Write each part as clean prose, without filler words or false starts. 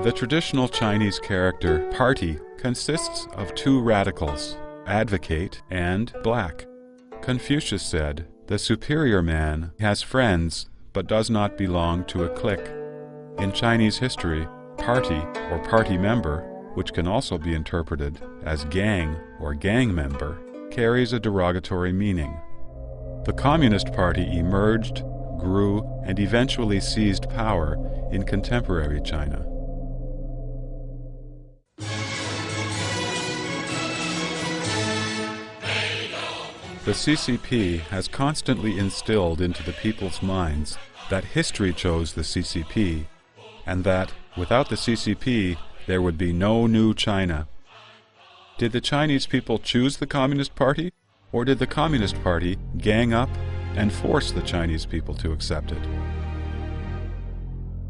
The traditional Chinese character party consists of two radicals, advocate and black. Confucius said, "The superior man has friends but does not belong to a clique." In Chinese history, party or party member, which can also be interpreted as gang or gang member, carries a derogatory meaning. The Communist Party emerged, grew, and eventually seized power in contemporary China. The CCP has constantly instilled into the people's minds that history chose the CCP, and that, without the CCP, there would be no new China. Did the Chinese people choose the Communist Party, or did the Communist Party gang up and force the Chinese people to accept it?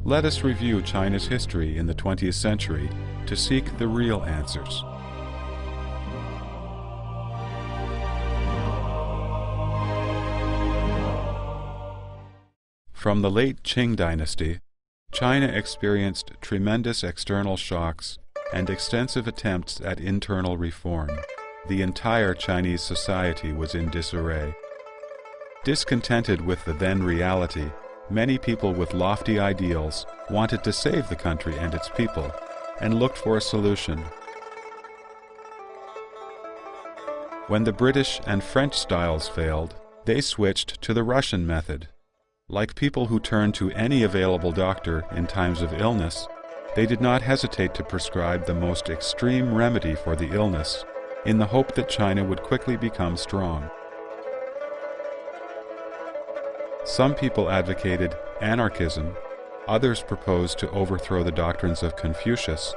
Let us review China's history in the 20th century to seek the real answers. From the late Qing dynasty, China experienced tremendous external shocks and extensive attempts at internal reform. The entire Chinese society was in disarray. Discontented with the then reality, many people with lofty ideals wanted to save the country and its people, and looked for a solution. When the British and French styles failed, they switched to the Russian method. Like people who turn to any available doctor in times of illness, they did not hesitate to prescribe the most extreme remedy for the illness, in the hope that China would quickly become strong. Some people advocated anarchism, others proposed to overthrow the doctrines of Confucius,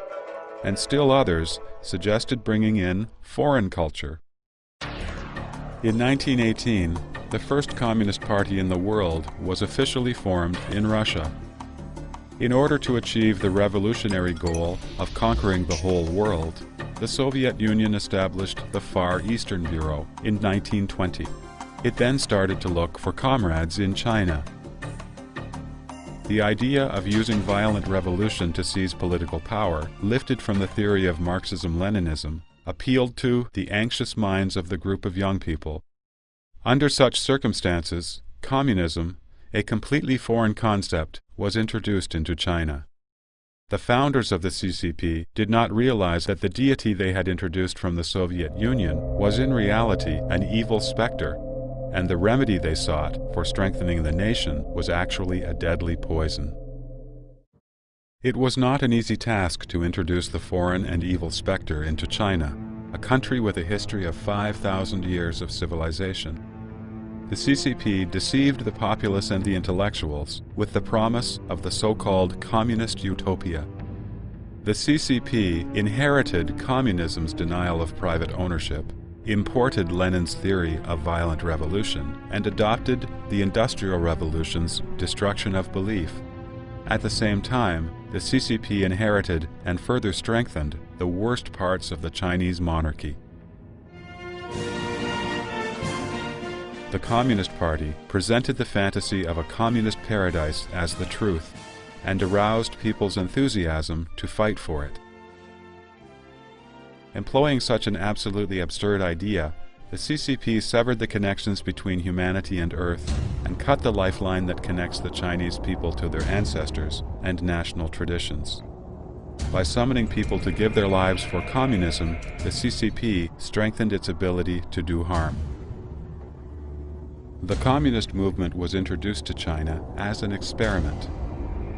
and still others suggested bringing in foreign culture. In 1918, the first Communist Party in the world was officially formed in Russia. In order to achieve the revolutionary goal of conquering the whole world, the Soviet Union established the Far Eastern Bureau in 1920. It then started to look for comrades in China. The idea of using violent revolution to seize political power, lifted from the theory of Marxism-Leninism, appealed to the anxious minds of the group of young people. Under such circumstances, communism, a completely foreign concept, was introduced into China. The founders of the CCP did not realize that the deity they had introduced from the Soviet Union was in reality an evil specter, and the remedy they sought for strengthening the nation was actually a deadly poison. It was not an easy task to introduce the foreign and evil specter into China, a country with a history of 5,000 years of civilization. The CCP deceived the populace and the intellectuals with the promise of the so-called communist utopia. The CCP inherited communism's denial of private ownership, imported Lenin's theory of violent revolution, and adopted the Industrial Revolution's destruction of belief. At the same time, the CCP inherited and further strengthened the worst parts of the Chinese monarchy. The Communist Party presented the fantasy of a communist paradise as the truth, and aroused people's enthusiasm to fight for it. Employing such an absolutely absurd idea, the CCP severed the connections between humanity and Earth and cut the lifeline that connects the Chinese people to their ancestors and national traditions. By summoning people to give their lives for communism, the CCP strengthened its ability to do harm. The communist movement was introduced to China as an experiment.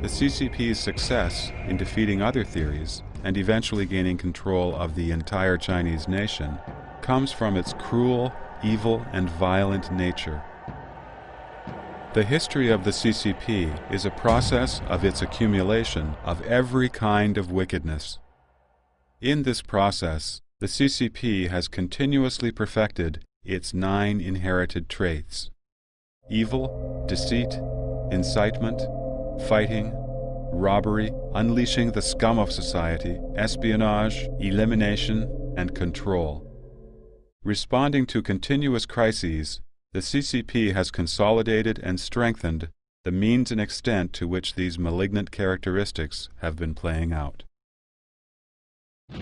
The CCP's success in defeating other theories and eventually gaining control of the entire Chinese nation comes from its cruel, evil, and violent nature. The history of the CCP is a process of its accumulation of every kind of wickedness. In this process, the CCP has continuously perfected its 9 inherited traits: evil, deceit, incitement, fighting, robbery, unleashing the scum of society, espionage, elimination, and control. Responding to continuous crises, the CCP has consolidated and strengthened the means and extent to which these malignant characteristics have been playing out. 10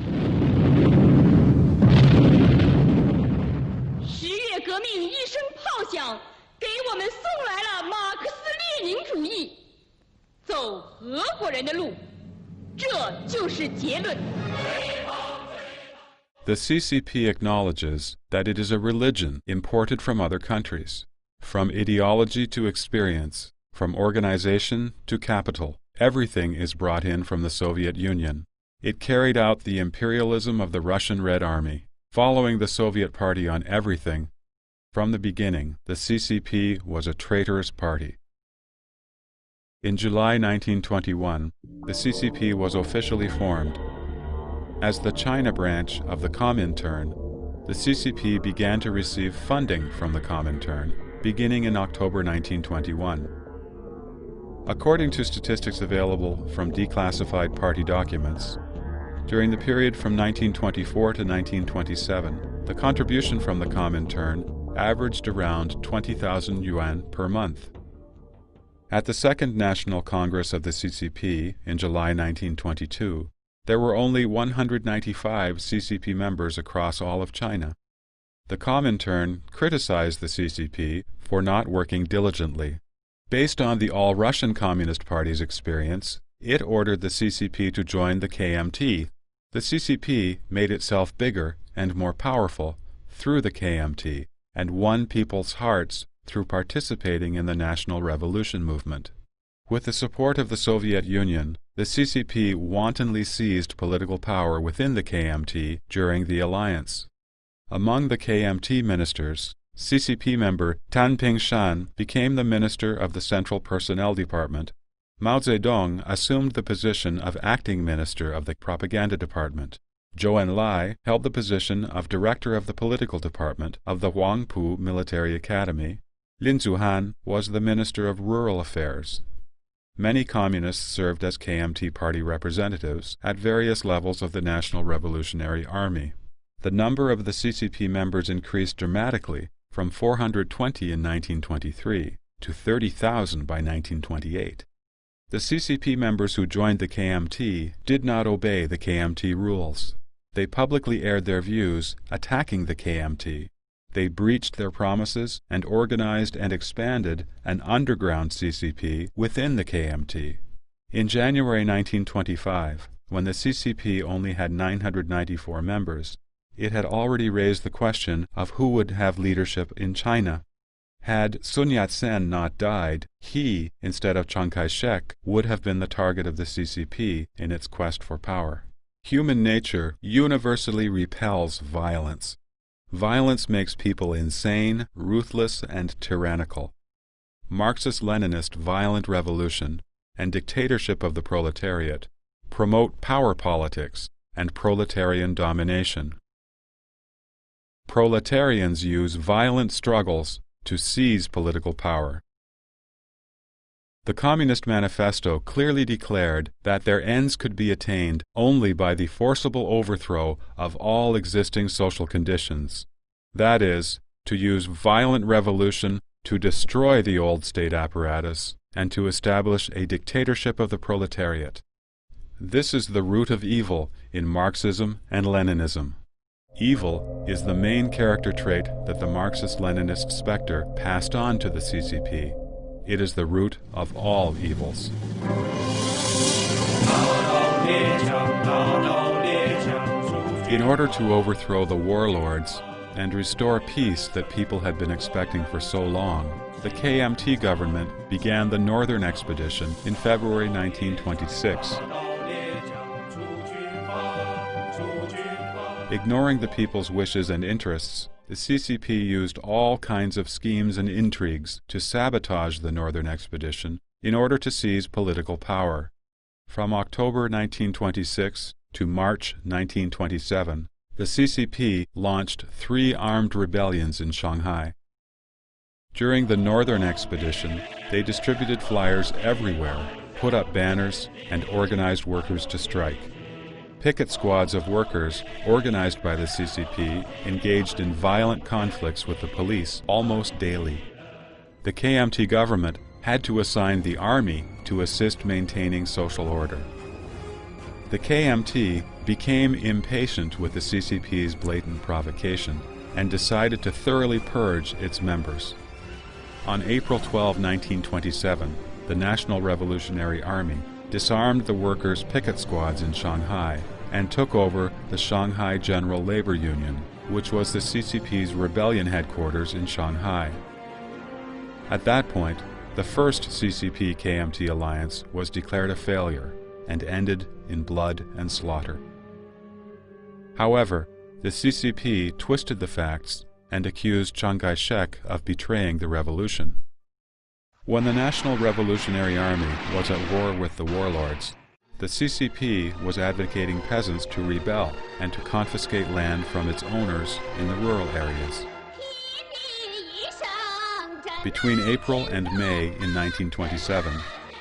月革命一声炮响，给我们送来了马克思列宁主义，走俄国人的路，这就是结论。 The CCP acknowledges that it is a religion imported from other countries. From ideology to experience, from organization to capital, everything is brought in from the Soviet Union. It carried out the imperialism of the Russian Red Army, following the Soviet Party on everything. From the beginning, the CCP was a traitorous party. In July 1921, the CCP was officially formed. As the China branch of the Comintern, the CCP began to receive funding from the Comintern, beginning in October 1921. According to statistics available from declassified party documents, during the period from 1924 to 1927, the contribution from the Comintern averaged around 20,000 yuan per month. At the Second National Congress of the CCP in July 1922, there were only 195 CCP members across all of China. The Comintern criticized the CCP for not working diligently. Based on the All-Russian Communist Party's experience, it ordered the CCP to join the KMT. The CCP made itself bigger and more powerful through the KMT and won people's hearts through participating in the National Revolution movement. With the support of the Soviet Union, the CCP wantonly seized political power within the KMT during the alliance. Among the KMT ministers, CCP member Tan Pingshan became the minister of the Central Personnel Department. Mao Zedong assumed the position of acting minister of the Propaganda Department. Zhou Enlai held the position of director of the political department of the Huangpu Military Academy. Lin Zuhan was the minister of rural affairs. Many communists served as KMT party representatives at various levels of the National Revolutionary Army. The number of the CCP members increased dramatically from 420 in 1923 to 30,000 by 1928. The CCP members who joined the KMT did not obey the KMT rules. They publicly aired their views, attacking the KMT. They breached their promises and organized and expanded an underground CCP within the KMT. In January 1925, when the CCP only had 994 members, it had already raised the question of who would have leadership in China. Had Sun Yat-sen not died, he, instead of Chiang Kai-shek, would have been the target of the CCP in its quest for power. Human nature universally repels violence. Violence makes people insane, ruthless, and tyrannical. Marxist-Leninist violent revolution and dictatorship of the proletariat promote power politics and proletarian domination. Proletarians use violent struggles to seize political power. The Communist Manifesto clearly declared that their ends could be attained only by the forcible overthrow of all existing social conditions. That is, to use violent revolution to destroy the old state apparatus and to establish a dictatorship of the proletariat. This is the root of evil in Marxism and Leninism. Evil is the main character trait that the Marxist-Leninist specter passed on to the CCP. It is the root of all evils. In order to overthrow the warlords and restore peace that people had been expecting for so long, the KMT government began the Northern Expedition in February 1926. Ignoring the people's wishes and interests, the CCP used all kinds of schemes and intrigues to sabotage the Northern Expedition in order to seize political power. From October 1926 to March 1927, the CCP launched 3 armed rebellions in Shanghai. During the Northern Expedition, they distributed flyers everywhere, put up banners, and organized workers to strike. Picket squads of workers, organized by the CCP, engaged in violent conflicts with the police almost daily. The KMT government had to assign the army to assist maintaining social order. The KMT became impatient with the CCP's blatant provocation and decided to thoroughly purge its members. On April 12, 1927, the National Revolutionary Army disarmed the workers' picket squads in Shanghai and took over the Shanghai General Labor Union, which was the CCP's rebellion headquarters in Shanghai. At that point, the first CCP-KMT alliance was declared a failure and ended in blood and slaughter. However, the CCP twisted the facts and accused Chiang Kai-shek of betraying the revolution. When the National Revolutionary Army was at war with the warlords, the CCP was advocating peasants to rebel and to confiscate land from its owners in the rural areas. Between April and May in 1927,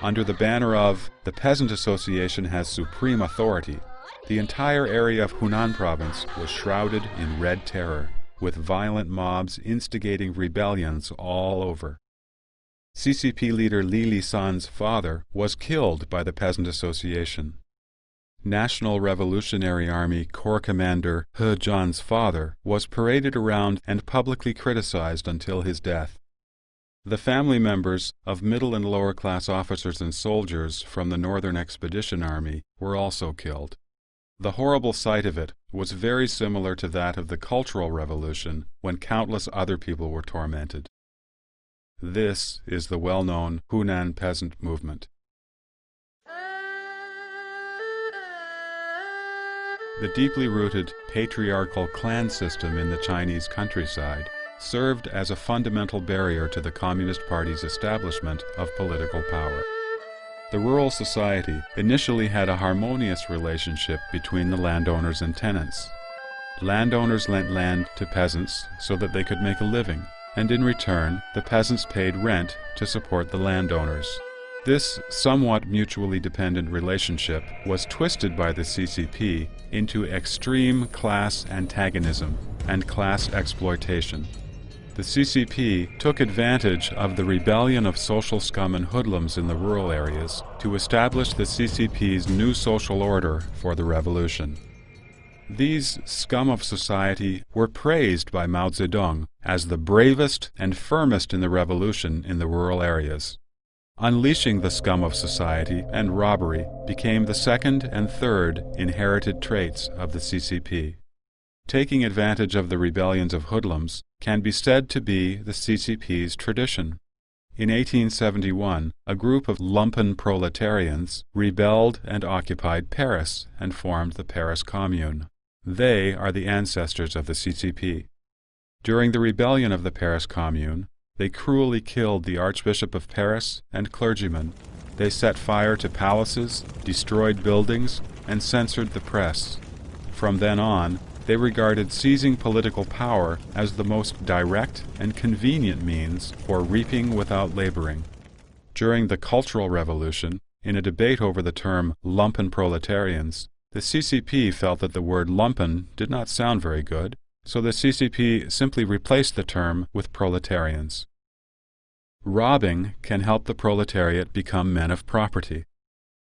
under the banner of "The Peasant Association has supreme authority," the entire area of Hunan province was shrouded in red terror, with violent mobs instigating rebellions all over. CCP leader Li Lisan's father was killed by the Peasant Association. National Revolutionary Army Corps Commander He Zhan's father was paraded around and publicly criticized until his death. The family members of middle and lower class officers and soldiers from the Northern Expedition Army were also killed. The horrible sight of it was very similar to that of the Cultural Revolution, when countless other people were tormented. This is the well-known Hunan peasant movement. The deeply rooted patriarchal clan system in the Chinese countryside served as a fundamental barrier to the Communist Party's establishment of political power. The rural society initially had a harmonious relationship between the landowners and tenants. Landowners lent land to peasants so that they could make a living, and in return, the peasants paid rent to support the landowners. This somewhat mutually dependent relationship was twisted by the CCP into extreme class antagonism and class exploitation. The CCP took advantage of the rebellion of social scum and hoodlums in the rural areas to establish the CCP's new social order for the revolution. These scum of society were praised by Mao Zedong as the bravest and firmest in the revolution in the rural areas. Unleashing the scum of society and robbery became the second and third inherited traits of the CCP. Taking advantage of the rebellions of hoodlums can be said to be the CCP's tradition. In 1871, a group of lumpen proletarians rebelled and occupied Paris and formed the Paris Commune. They are the ancestors of the CCP. During the rebellion of the Paris Commune, they cruelly killed the Archbishop of Paris and clergymen. They set fire to palaces, destroyed buildings, and censored the press. From then on, they regarded seizing political power as the most direct and convenient means for reaping without laboring. During the Cultural Revolution, in a debate over the term lumpen proletarians, the CCP felt that the word lumpen did not sound very good, so the CCP simply replaced the term with proletarians. Robbing can help the proletariat become men of property.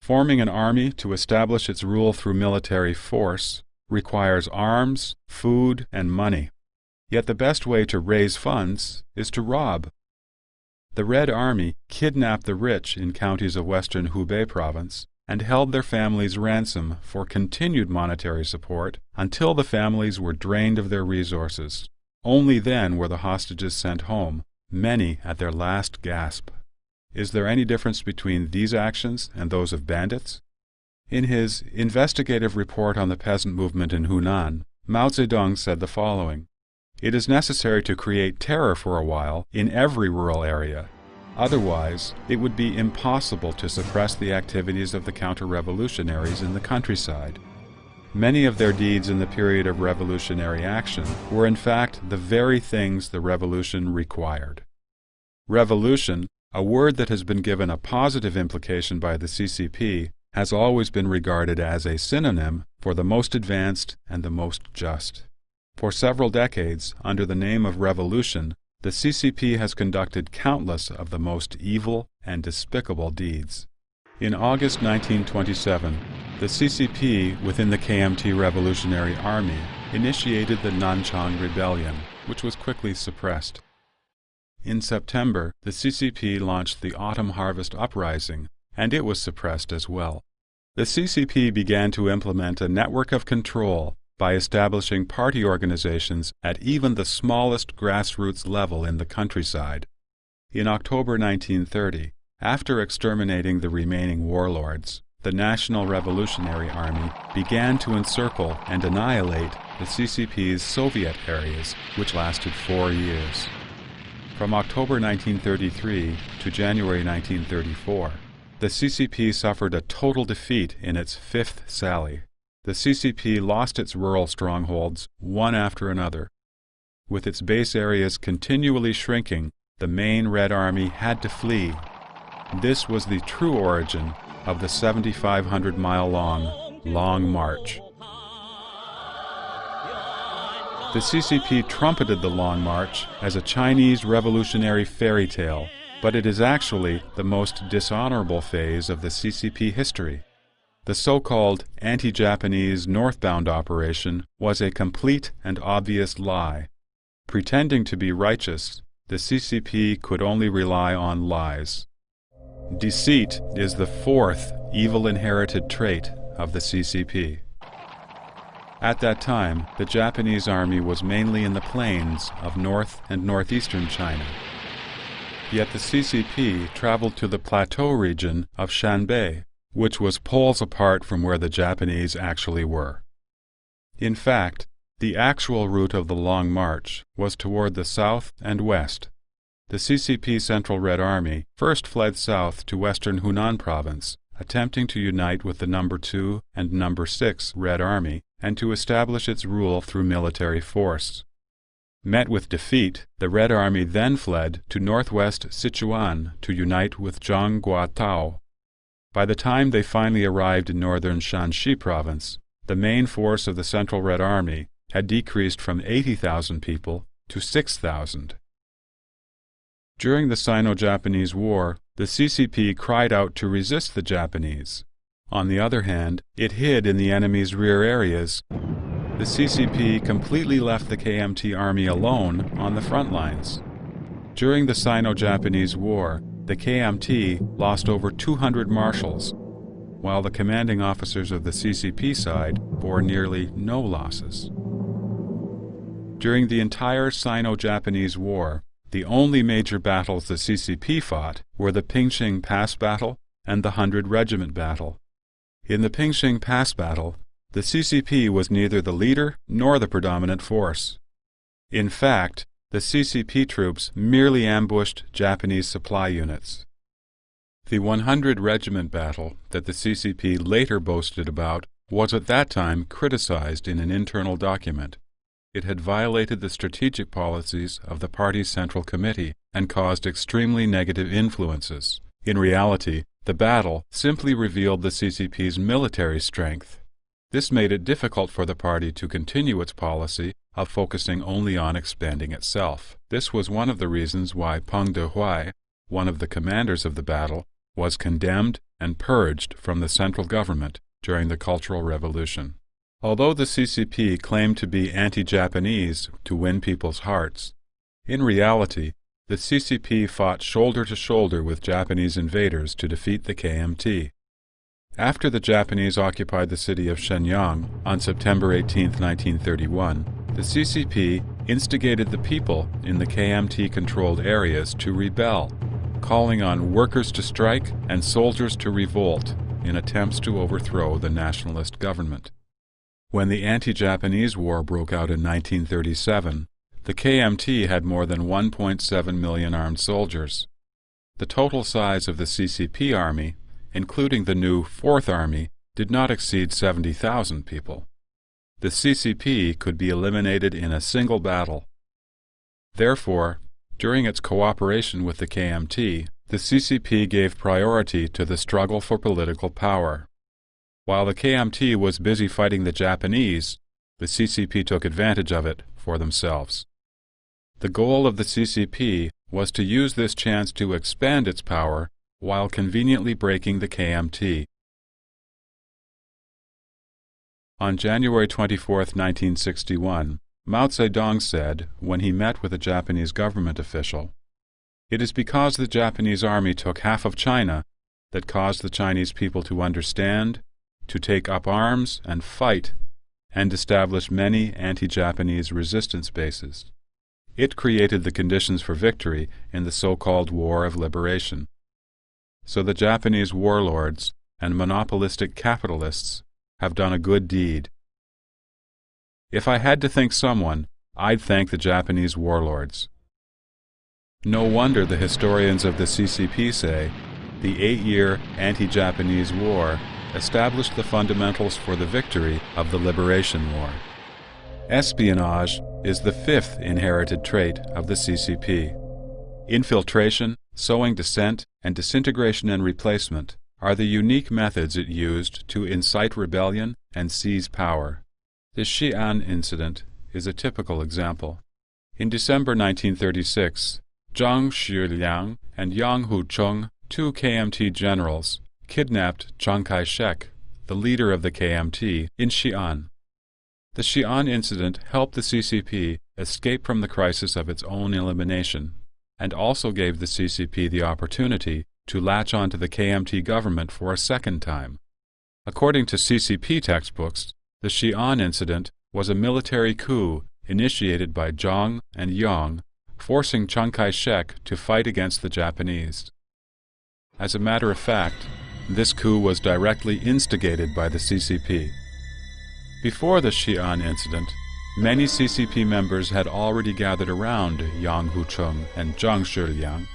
Forming an army to establish its rule through military force requires arms, food, and money. Yet the best way to raise funds is to rob. The Red Army kidnapped the rich in counties of western Hubei province and held their families ransom for continued monetary support until the families were drained of their resources. Only then were the hostages sent home, many at their last gasp. Is there any difference between these actions and those of bandits? In his investigative report on the peasant movement in Hunan, Mao Zedong said the following: "It is necessary to create terror for a while in every rural area. Otherwise, it would be impossible to suppress the activities of the counter-revolutionaries in the countryside." Many of their deeds in the period of revolutionary action were in fact the very things the revolution required. Revolution, a word that has been given a positive implication by the CCP, has always been regarded as a synonym for the most advanced and the most just. For several decades, under the name of revolution, the CCP has conducted countless of the most evil and despicable deeds. In August 1927, the CCP within the KMT Revolutionary Army initiated the Nanchang Rebellion, which was quickly suppressed. In September, the CCP launched the Autumn Harvest Uprising, and it was suppressed as well. The CCP began to implement a network of control by establishing party organizations at even the smallest grassroots level in the countryside. In October 1930, after exterminating the remaining warlords, the National Revolutionary Army began to encircle and annihilate the CCP's Soviet areas, which lasted 4 years. From October 1933 to January 1934, the CCP suffered a total defeat in its fifth sally. The CCP lost its rural strongholds one after another. With its base areas continually shrinking, the main Red Army had to flee. This was the true origin of the 7,500-mile-long Long March. The CCP trumpeted the Long March as a Chinese revolutionary fairy tale, but it is actually the most dishonorable phase of the CCP history. The so-called anti-Japanese northbound operation was a complete and obvious lie. Pretending to be righteous, the CCP could only rely on lies. Deceit is the fourth evil inherited trait of the CCP. At that time, the Japanese army was mainly in the plains of north and northeastern China. Yet the CCP traveled to the plateau region of Shanbei, which was poles apart from where the Japanese actually were. In fact, the actual route of the Long March was toward the south and west. The CCP Central Red Army first fled south to western Hunan Province, attempting to unite with the No. 2 and No. 6 Red Army and to establish its rule through military force. Met with defeat, the Red Army then fled to northwest Sichuan to unite with Zhang Guotao. By the time they finally arrived in northern Shanxi Province, the main force of the Central Red Army had decreased from 80,000 people to 6,000. During the Sino-Japanese War, the CCP cried out to resist the Japanese. On the other hand, it hid in the enemy's rear areas. The CCP completely left the KMT army alone on the front lines. During the Sino-Japanese War, the KMT lost over 200 marshals, while the commanding officers of the CCP side bore nearly no losses. During the entire Sino-Japanese War, the only major battles the CCP fought were the Pingxing Pass Battle and the 100 Regiment Battle. In the Pingxing Pass Battle, the CCP was neither the leader nor the predominant force. In fact, the CCP troops merely ambushed Japanese supply units. The 100 Regiment Battle that the CCP later boasted about was at that time criticized in an internal document. It had violated the strategic policies of the party's Central Committee and caused extremely negative influences. In reality, the battle simply revealed the CCP's military strength. This made it difficult for the party to continue its policy of focusing only on expanding itself. This was one of the reasons why Peng Dehuai, one of the commanders of the battle, was condemned and purged from the central government during the Cultural Revolution. Although the CCP claimed to be anti-Japanese to win people's hearts, in reality, the CCP fought shoulder to shoulder with Japanese invaders to defeat the KMT. After the Japanese occupied the city of Shenyang on September 18, 1931, the CCP instigated the people in the KMT-controlled areas to rebel, calling on workers to strike and soldiers to revolt in attempts to overthrow the nationalist government. When the anti-Japanese war broke out in 1937, the KMT had more than 1.7 million armed soldiers. The total size of the CCP army, including the new Fourth Army, did not exceed 70,000 people. The CCP could be eliminated in a single battle. Therefore, during its cooperation with the KMT, the CCP gave priority to the struggle for political power. While the KMT was busy fighting the Japanese, the CCP took advantage of it for themselves. The goal of the CCP was to use this chance to expand its power while conveniently breaking the KMT. On January 24, 1961, Mao Zedong said, when he met with a Japanese government official, "It is because the Japanese army took half of China that caused the Chinese people to understand, to take up arms and fight, and establish many anti-Japanese resistance bases. It created the conditions for victory in the so-called War of Liberation. So the Japanese warlords and monopolistic capitalists have done a good deed. If I had to thank someone, I'd thank the Japanese warlords." No wonder the historians of the CCP say the 8-year anti-Japanese war established the fundamentals for the victory of the Liberation War. Espionage is the 5th inherited trait of the CCP. Infiltration, sowing dissent, and disintegration and replacement are the unique methods it used to incite rebellion and seize power. The Xi'an incident is a typical example. In December 1936, Zhang Shiliang and Yang Hucheng, 2 KMT generals, kidnapped Chiang Kai-shek, the leader of the KMT, in Xi'an. The Xi'an incident helped the CCP escape from the crisis of its own elimination, and also gave the CCP the opportunity to latch onto the KMT government for a second time. According to CCP textbooks, the Xi'an incident was a military coup initiated by Zhang and Yang, forcing Chiang Kai-shek to fight against the Japanese. As a matter of fact, this coup was directly instigated by the CCP. Before the Xi'an incident, many CCP members had already gathered around Yang Hucheng and Zhang Shiliang.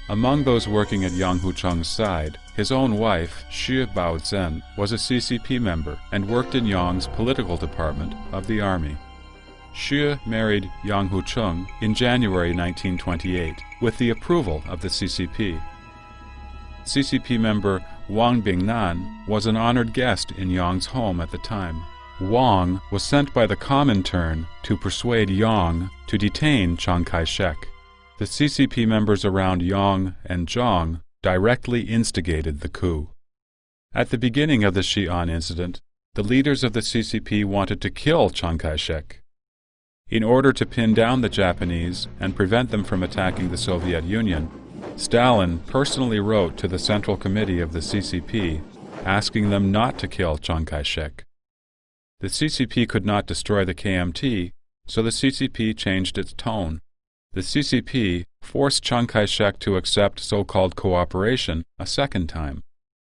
Among those working at Yang Hucheng's side, his own wife, Xu Baozhen, was a CCP member and worked in Yang's political department of the army. Xu married Yang Hucheng in January 1928 with the approval of the CCP. CCP member Wang Bingnan was an honored guest in Yang's home at the time. Wang was sent by the Comintern to persuade Yang to detain Chiang Kai-shek. The CCP members around Yang and Zhang directly instigated the coup. At the beginning of the Xi'an incident, the leaders of the CCP wanted to kill Chiang Kai-shek. In order to pin down the Japanese and prevent them from attacking the Soviet Union, Stalin personally wrote to the Central Committee of the CCP asking them not to kill Chiang Kai-shek. The CCP could not destroy the KMT, so the CCP changed its tone. The CCP forced Chiang Kai-shek to accept so-called cooperation a second time,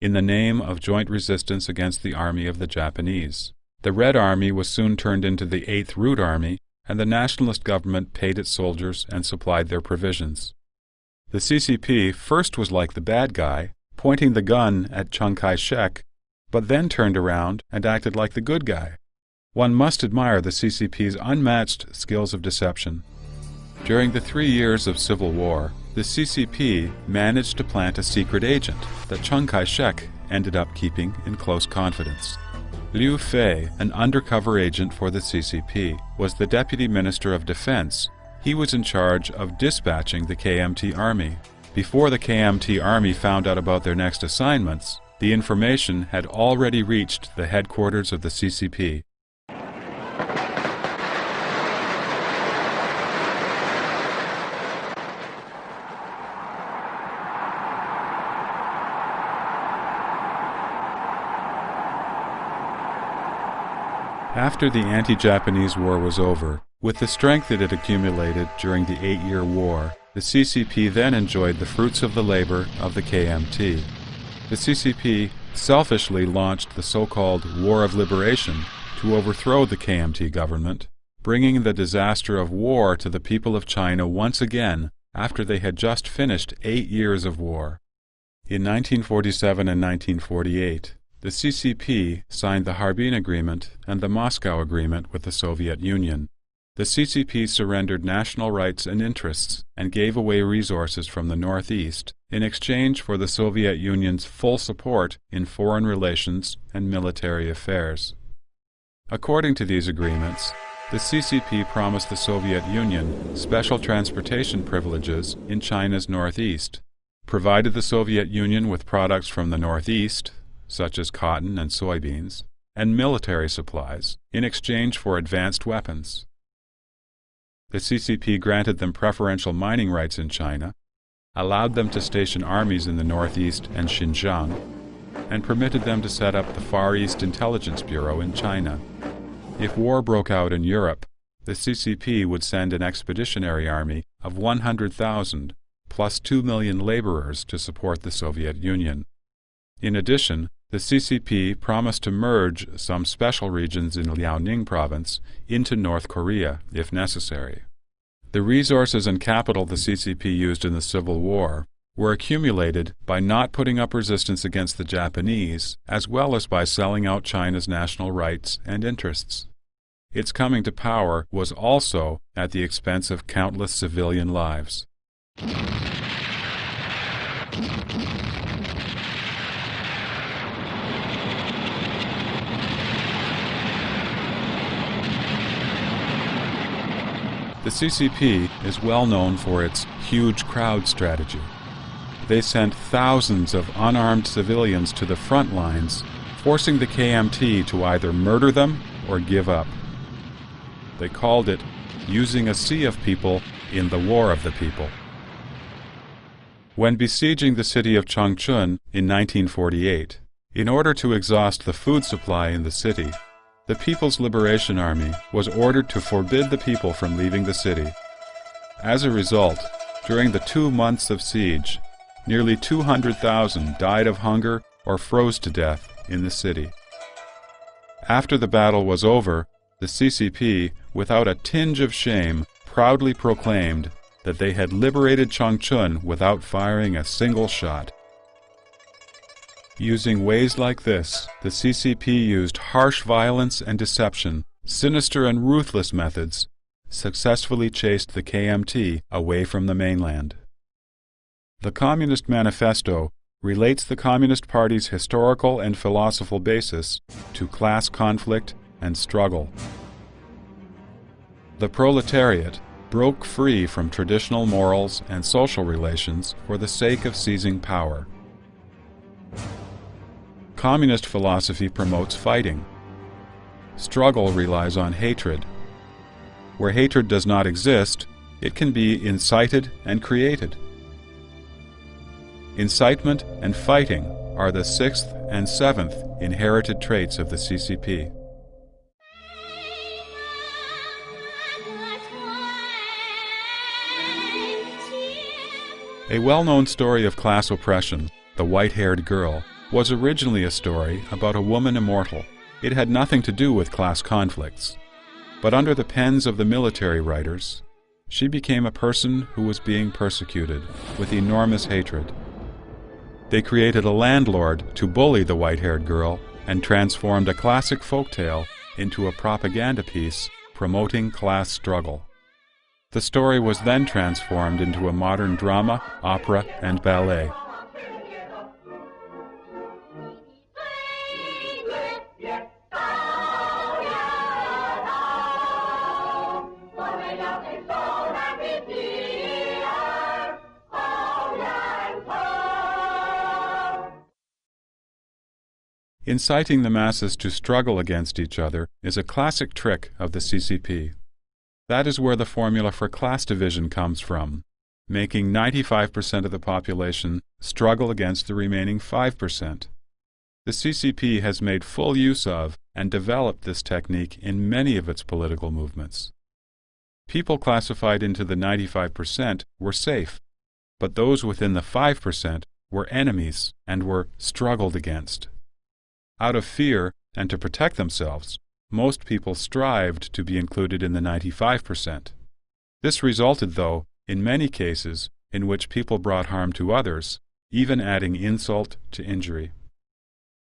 in the name of joint resistance against the army of the Japanese. The Red Army was soon turned into the 8th Root Army, and the nationalist government paid its soldiers and supplied their provisions. The CCP first was like the bad guy, pointing the gun at Chiang Kai-shek, but then turned around and acted like the good guy. One must admire the CCP's unmatched skills of deception. During the 3 years of civil war, the CCP managed to plant a secret agent that Chiang Kai-shek ended up keeping in close confidence. Liu Fei, an undercover agent for the CCP, was the Deputy Minister of Defense. He was in charge of dispatching the KMT army. Before the KMT army found out about their next assignments, the information had already reached the headquarters of the CCP. After the anti-Japanese war was over, with the strength it had accumulated during the 8-year war, the CCP then enjoyed the fruits of the labor of the KMT. The CCP selfishly launched the so-called War of Liberation to overthrow the KMT government, bringing the disaster of war to the people of China once again after they had just finished 8 years of war. In 1947 and 1948, the CCP signed the Harbin Agreement and the Moscow Agreement with the Soviet Union. The CCP surrendered national rights and interests and gave away resources from the Northeast in exchange for the Soviet Union's full support in foreign relations and military affairs. According to these agreements, the the CCP promised the Soviet Union special transportation privileges in China's northeast, provided the Soviet Union with products from the northeast, such as cotton and soybeans, and military supplies in exchange for advanced weapons. The CCP granted them preferential mining rights in China, allowed them to station armies in the northeast and Xinjiang, and permitted them to set up the Far East Intelligence Bureau in China. If war broke out in Europe, the CCP would send an expeditionary army of 100,000 plus 2 million laborers to support the Soviet Union. In addition, the CCP promised to merge some special regions in Liaoning province into North Korea, if necessary. The resources and capital the CCP used in the Civil War were accumulated by not putting up resistance against the Japanese, as well as by selling out China's national rights and interests. Its coming to power was also at the expense of countless civilian lives. The CCP is well known for its huge crowd strategy. They sent thousands of unarmed civilians to the front lines, forcing the KMT to either murder them or give up. They called it using a sea of people in the war of the people. When besieging the city of Changchun in 1948, in order to exhaust the food supply in the city, the People's Liberation Army was ordered to forbid the people from leaving the city. As a result, during the 2 months of siege, nearly 200,000 died of hunger or froze to death in the city. After the battle was over, the CCP, without a tinge of shame, proudly proclaimed that they had liberated Changchun without firing a single shot. Using ways like this, the CCP used harsh violence and deception, sinister and ruthless methods, successfully chased the KMT away from the mainland. The Communist Manifesto relates the Communist Party's historical and philosophical basis to class conflict and struggle. The proletariat broke free from traditional morals and social relations for the sake of seizing power. Communist philosophy promotes fighting. Struggle relies on hatred. Where hatred does not exist, it can be incited and created. Incitement and fighting are the 6th and 7th inherited traits of the CCP. A well-known story of class oppression, The White-Haired Girl, was originally a story about a woman immortal. It had nothing to do with class conflicts. But under the pens of the military writers, she became a person who was being persecuted with enormous hatred. They created a landlord to bully the white-haired girl and transformed a classic folktale into a propaganda piece promoting class struggle. The story was then transformed into a modern drama, opera, and ballet. Inciting the masses to struggle against each other is a classic trick of the CCP. That is where the formula for class division comes from, making 95% of the population struggle against the remaining 5%. The CCP has made full use of and developed this technique in many of its political movements. People classified into the 95% were safe, but those within the 5% were enemies and were struggled against. Out of fear and to protect themselves, most people strived to be included in the 95%. This resulted, though, in many cases in which people brought harm to others, even adding insult to injury.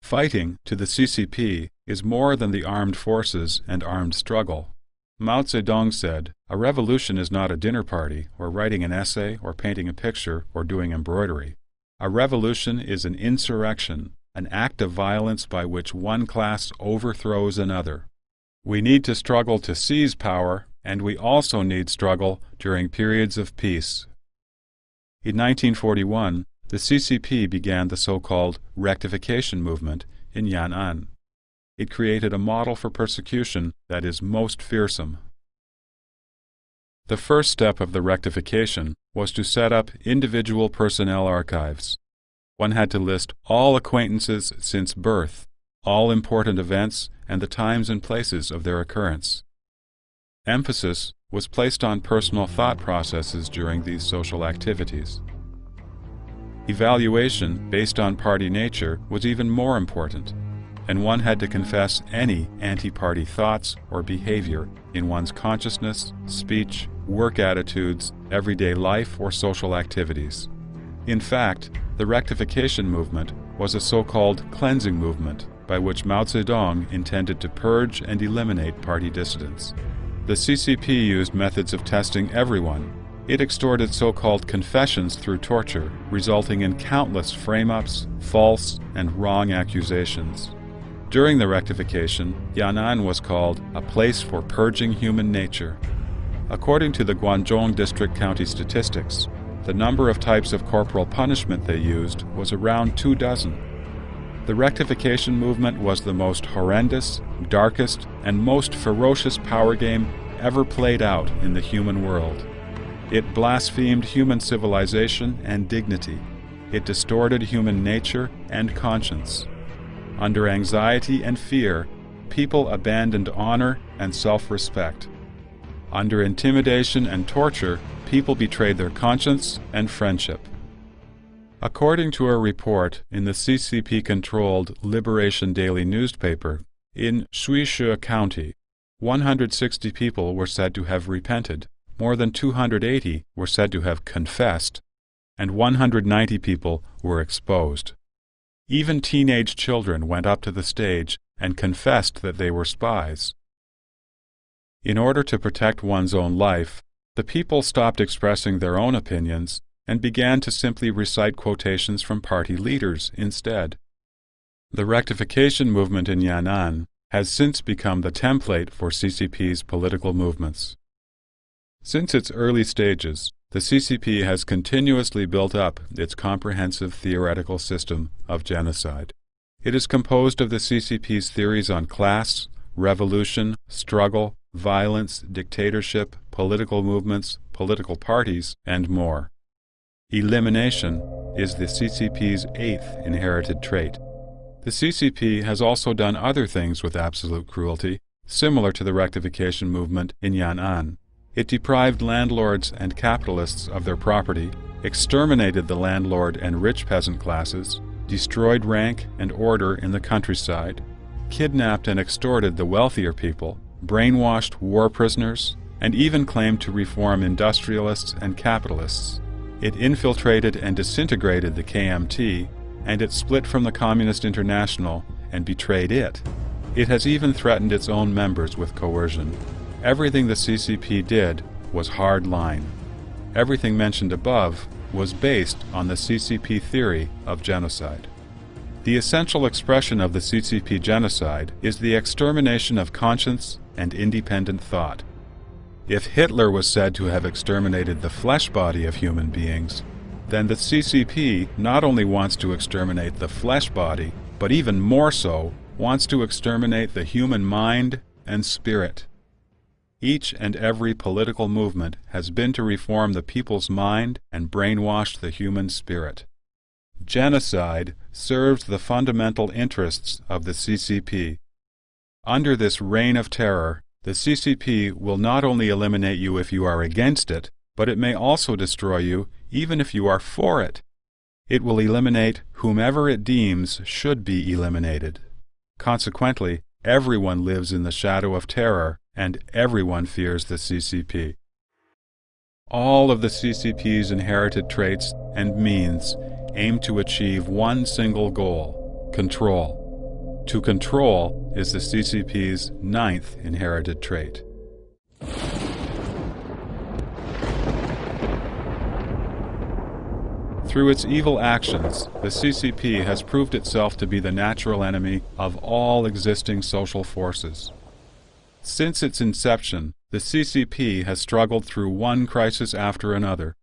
Fighting, to the CCP, is more than the armed forces and armed struggle. Mao Zedong said, "A revolution is not a dinner party, or writing an essay, or painting a picture, or doing embroidery. A revolution is an insurrection, an act of violence by which one class overthrows another." We need to struggle to seize power, and we also need struggle during periods of peace. In 1941, the CCP began the so-called rectification movement in Yan'an. It created a model for persecution that is most fearsome. The first step of the rectification was to set up individual personnel archives. One had to list all acquaintances since birth, all important events, and the times and places of their occurrence. Emphasis was placed on personal thought processes during these social activities. Evaluation based on party nature was even more important, and one had to confess any anti-party thoughts or behavior in one's consciousness, speech, work attitudes, everyday life, or social activities. In fact, the rectification movement was a so-called cleansing movement by which Mao Zedong intended to purge and eliminate party dissidents. The CCP used methods of testing everyone. It extorted so-called confessions through torture, resulting in countless frame-ups, false, and wrong accusations. During the rectification, Yan'an was called a place for purging human nature. According to the Guangdong District County statistics, the number of types of corporal punishment they used was around 24. The rectification movement was the most horrendous, darkest, and most ferocious power game ever played out in the human world. It blasphemed human civilization and dignity. It distorted human nature and conscience. Under anxiety and fear, people abandoned honor and self-respect. Under intimidation and torture, people betrayed their conscience and friendship. According to a report in the CCP-controlled Liberation Daily newspaper, in Shuishe County, 160 people were said to have repented, more than 280 were said to have confessed, and 190 people were exposed. Even teenage children went up to the stage and confessed that they were spies. In order to protect one's own life, the people stopped expressing their own opinions and began to simply recite quotations from party leaders instead. The rectification movement in Yan'an has since become the template for CCP's political movements. Since its early stages, the CCP has continuously built up its comprehensive theoretical system of genocide. It is composed of the CCP's theories on class, revolution, struggle, violence, dictatorship, political movements, political parties, and more. Elimination is the CCP's 8th inherited trait. The CCP has also done other things with absolute cruelty, similar to the rectification movement in Yan'an. It deprived landlords and capitalists of their property, exterminated the landlord and rich peasant classes, destroyed rank and order in the countryside, kidnapped and extorted the wealthier people, brainwashed war prisoners, and even claimed to reform industrialists and capitalists. It infiltrated and disintegrated the KMT, and it split from the Communist International and betrayed it. It has even threatened its own members with coercion. Everything the CCP did was hard line. Everything mentioned above was based on the CCP theory of genocide. The essential expression of the CCP genocide is the extermination of conscience and independent thought. If Hitler was said to have exterminated the flesh body of human beings, then the CCP not only wants to exterminate the flesh body, but even more so, wants to exterminate the human mind and spirit. Each and every political movement has been to reform the people's mind and brainwash the human spirit. Genocide serves the fundamental interests of the CCP. Under this reign of terror, the CCP will not only eliminate you if you are against it, but it may also destroy you even if you are for it. It will eliminate whomever it deems should be eliminated. Consequently, everyone lives in the shadow of terror, and everyone fears the CCP. All of the CCP's inherited traits and means aim to achieve one single goal: control. To control is the CCP's 9th inherited trait. Through its evil actions, the CCP has proved itself to be the natural enemy of all existing social forces. Since its inception, the CCP has struggled through one crisis after another.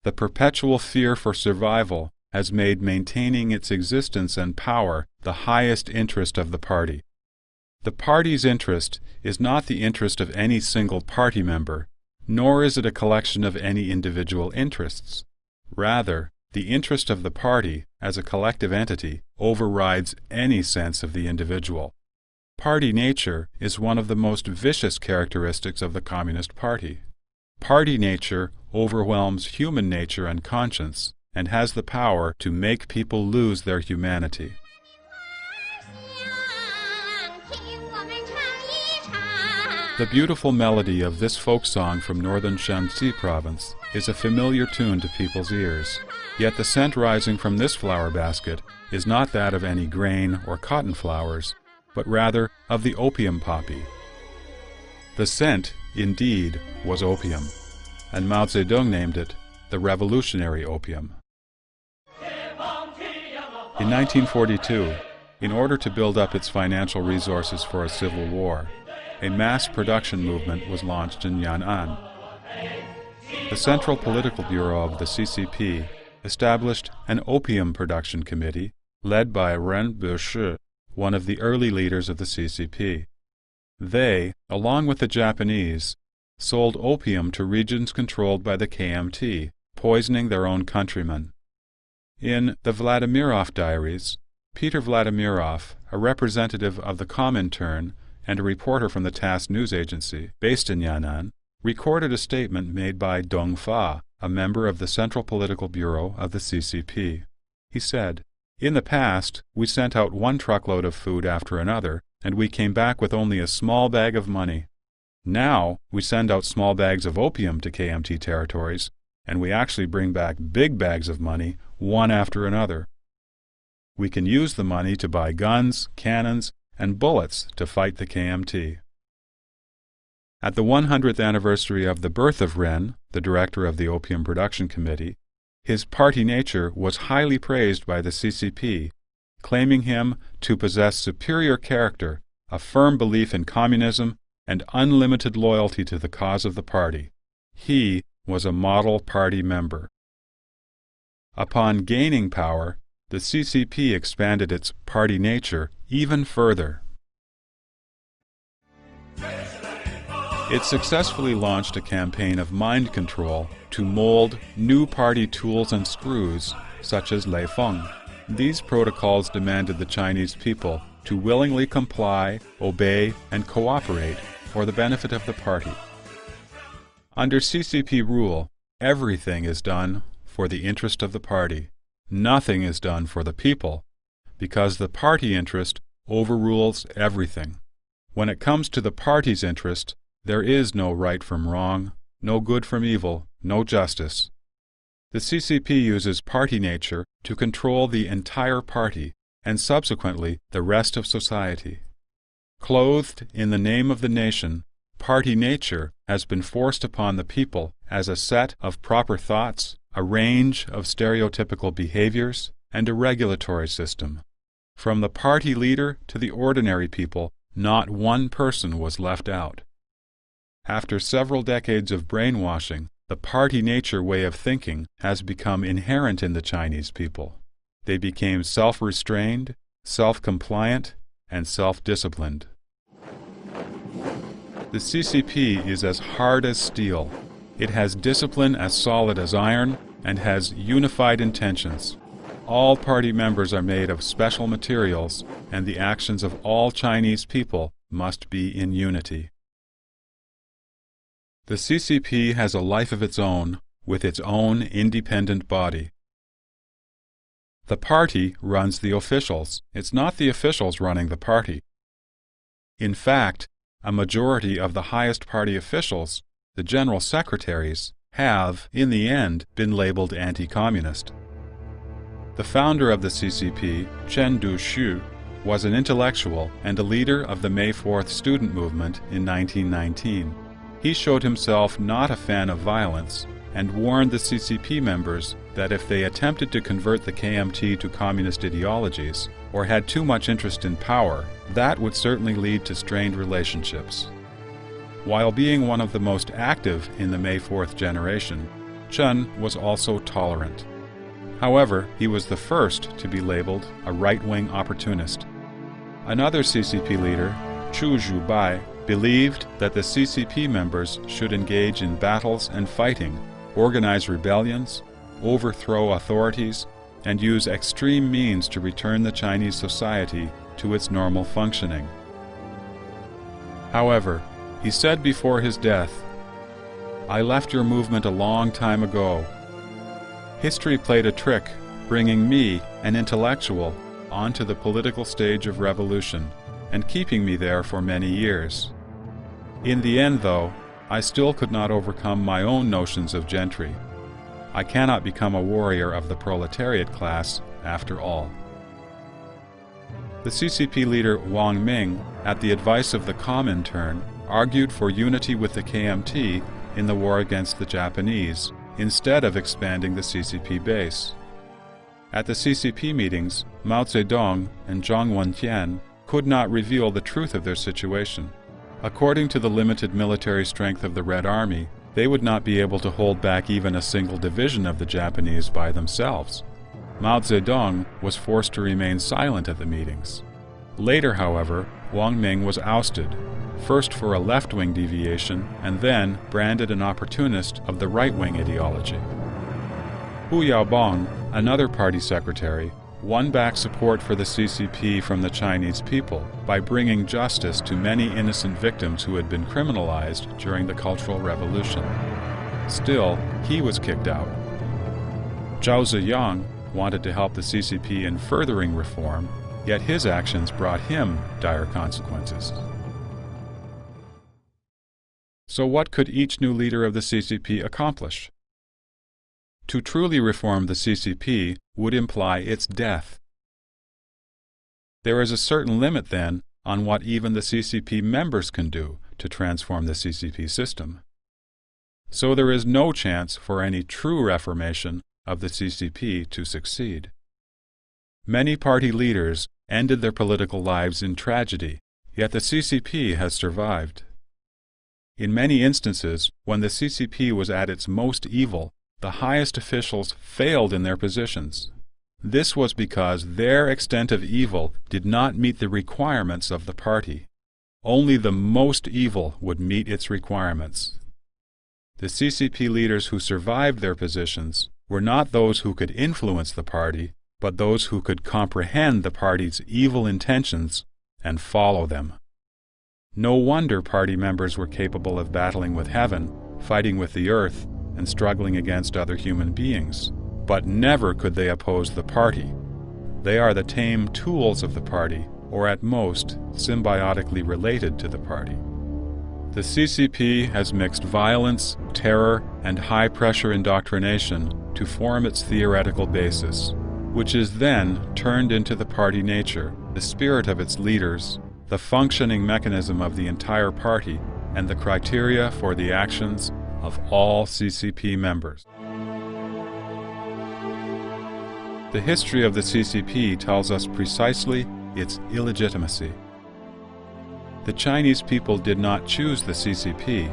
The perpetual fear for survival has made maintaining its existence and power the highest interest of the party. The party's interest is not the interest of any single party member, nor is it a collection of any individual interests. Rather, the interest of the party as a collective entity overrides any sense of the individual. Party nature is one of the most vicious characteristics of the Communist Party. Party nature overwhelms human nature and conscience, and has the power to make people lose their humanity. The beautiful melody of this folk song from northern Shanxi province is a familiar tune to people's ears, yet the scent rising from this flower basket is not that of any grain or cotton flowers, but rather of the opium poppy. The scent, indeed, was opium, and Mao Zedong named it the revolutionary opium. In 1942, in order to build up its financial resources for a civil war, a mass production movement was launched in Yan'an. The Central Political Bureau of the CCP established an opium production committee led by Ren Bushi, one of the early leaders of the CCP. They, along with the Japanese, sold opium to regions controlled by the KMT, poisoning their own countrymen. In the Vladimirov Diaries, Peter Vladimirov, a representative of the Comintern and a reporter from the TASS news agency based in Yan'an, recorded a statement made by Dong Fa, a member of the Central Political Bureau of the CCP. He said, "In the past, we sent out one truckload of food after another, and we came back with only a small bag of money. Now, we send out small bags of opium to KMT territories, and we actually bring back big bags of money, one after another. We can use the money to buy guns, cannons, and bullets to fight the KMT." At the 100th anniversary of the birth of Ren, the director of the Opium Production Committee, his party nature was highly praised by the CCP, claiming him to possess superior character, a firm belief in communism, and unlimited loyalty to the cause of the party. He was a model party member. Upon gaining power, the CCP expanded its party nature even further. It successfully launched a campaign of mind control to mold new party tools and screws, such as Lei Feng. These protocols demanded the Chinese people to willingly comply, obey, and cooperate for the benefit of the party. Under CCP rule, everything is done for the interest of the party. Nothing is done for the people, because the party interest overrules everything. When it comes to the party's interest, there is no right from wrong, no good from evil, no justice. The CCP uses party nature to control the entire party and subsequently the rest of society. Clothed in the name of the nation, party nature has been forced upon the people as a set of proper thoughts, a range of stereotypical behaviors, and a regulatory system. From the party leader to the ordinary people, not one person was left out. After several decades of brainwashing, the party nature way of thinking has become inherent in the Chinese people. They became self-restrained, self-compliant, and self-disciplined. The CCP is as hard as steel. It has discipline as solid as iron and has unified intentions. All party members are made of special materials, and the actions of all Chinese people must be in unity. The CCP has a life of its own, with its own independent body. The party runs the officials. It's not the officials running the party. In fact, a majority of the highest party officials, the general secretaries, have, in the end, been labeled anti-communist. The founder of the CCP, Chen Duxu, was an intellectual and a leader of the May 4th student movement in 1919. He showed himself not a fan of violence and warned the CCP members that if they attempted to convert the KMT to communist ideologies, or had too much interest in power, that would certainly lead to strained relationships. While being one of the most active in the May 4th generation, Chen was also tolerant. However, he was the first to be labeled a right-wing opportunist. Another CCP leader, Chu Zhubai, believed that the CCP members should engage in battles and fighting, organize rebellions, overthrow authorities, and use extreme means to return the Chinese society to its normal functioning. However, he said before his death, "I left your movement a long time ago. History played a trick, bringing me, an intellectual, onto the political stage of revolution, and keeping me there for many years. In the end, though, I still could not overcome my own notions of gentry. I cannot become a warrior of the proletariat class, after all." The CCP leader Wang Ming, at the advice of the Comintern, argued for unity with the KMT in the war against the Japanese, instead of expanding the CCP base. At the CCP meetings, Mao Zedong and Zhang Wentian could not reveal the truth of their situation. According to the limited military strength of the Red Army, they would not be able to hold back even a single division of the Japanese by themselves. Mao Zedong was forced to remain silent at the meetings. Later, however, Wang Ming was ousted, first for a left-wing deviation and then branded an opportunist of the right-wing ideology. Hu Yaobang, another party secretary, won back support for the CCP from the Chinese people by bringing justice to many innocent victims who had been criminalized during the Cultural Revolution. Still, he was kicked out. Zhao Ziyang wanted to help the CCP in furthering reform, yet his actions brought him dire consequences. So what could each new leader of the CCP accomplish? To truly reform the CCP would imply its death. There is a certain limit, then, on what even the CCP members can do to transform the CCP system. So there is no chance for any true reformation of the CCP to succeed. Many party leaders ended their political lives in tragedy, yet the CCP has survived. In many instances, when the CCP was at its most evil, the highest officials failed in their positions. This was because their extent of evil did not meet the requirements of the party. Only the most evil would meet its requirements. The CCP leaders who survived their positions were not those who could influence the party, but those who could comprehend the party's evil intentions and follow them. No wonder party members were capable of battling with heaven, fighting with the earth, and struggling against other human beings. But never could they oppose the party. They are the tame tools of the party, or at most, symbiotically related to the party. The CCP has mixed violence, terror, and high-pressure indoctrination to form its theoretical basis, which is then turned into the party nature, the spirit of its leaders, the functioning mechanism of the entire party, and the criteria for the actions of all CCP members. The history of the CCP tells us precisely its illegitimacy. The Chinese people did not choose the CCP.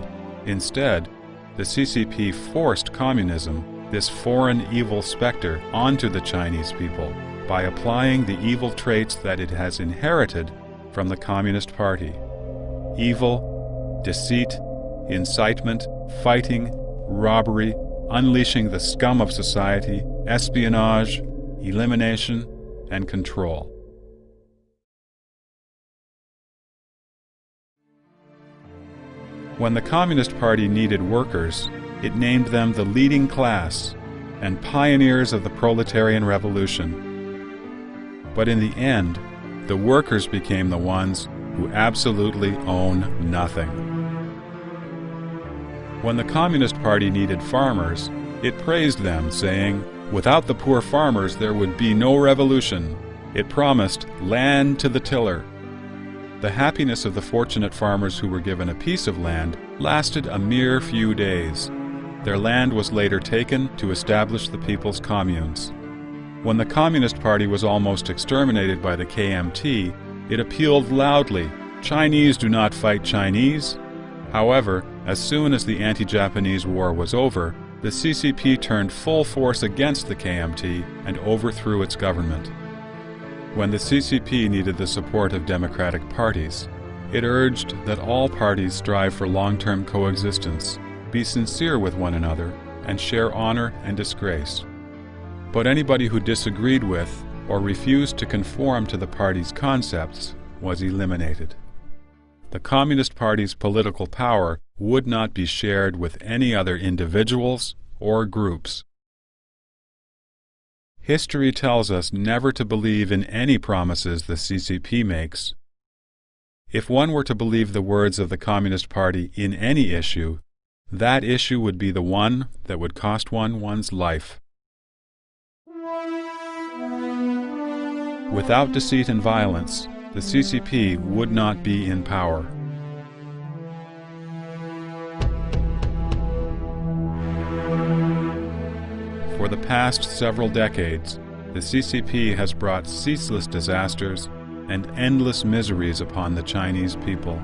Instead, the CCP forced communism, this foreign evil specter, onto the Chinese people by applying the evil traits that it has inherited from the Communist Party: evil, deceit, incitement, fighting, robbery, unleashing the scum of society, espionage, elimination, and control. When the Communist Party needed workers, it named them the leading class and pioneers of the proletarian revolution. But in the end, the workers became the ones who absolutely own nothing. When the Communist Party needed farmers, it praised them, saying, "Without the poor farmers there would be no revolution." It promised land to the tiller. The happiness of the fortunate farmers who were given a piece of land lasted a mere few days. Their land was later taken to establish the people's communes. When the Communist Party was almost exterminated by the KMT, it appealed loudly, "Chinese do not fight Chinese." However, as soon as the anti-Japanese war was over, the CCP turned full force against the KMT and overthrew its government. When the CCP needed the support of democratic parties, it urged that all parties strive for long-term coexistence, be sincere with one another, and share honor and disgrace. But anybody who disagreed with or refused to conform to the party's concepts was eliminated. The Communist Party's political power would not be shared with any other individuals or groups. History tells us never to believe in any promises the CCP makes. If one were to believe the words of the Communist Party in any issue, that issue would be the one that would cost one one's life. Without deceit and violence, the CCP would not be in power. For the past several decades, the CCP has brought ceaseless disasters and endless miseries upon the Chinese people.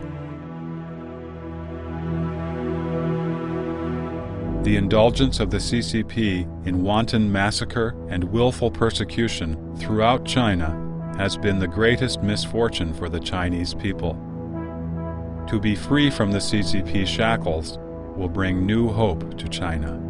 The indulgence of the CCP in wanton massacre and willful persecution throughout China has been the greatest misfortune for the Chinese people. To be free from the CCP shackles will bring new hope to China.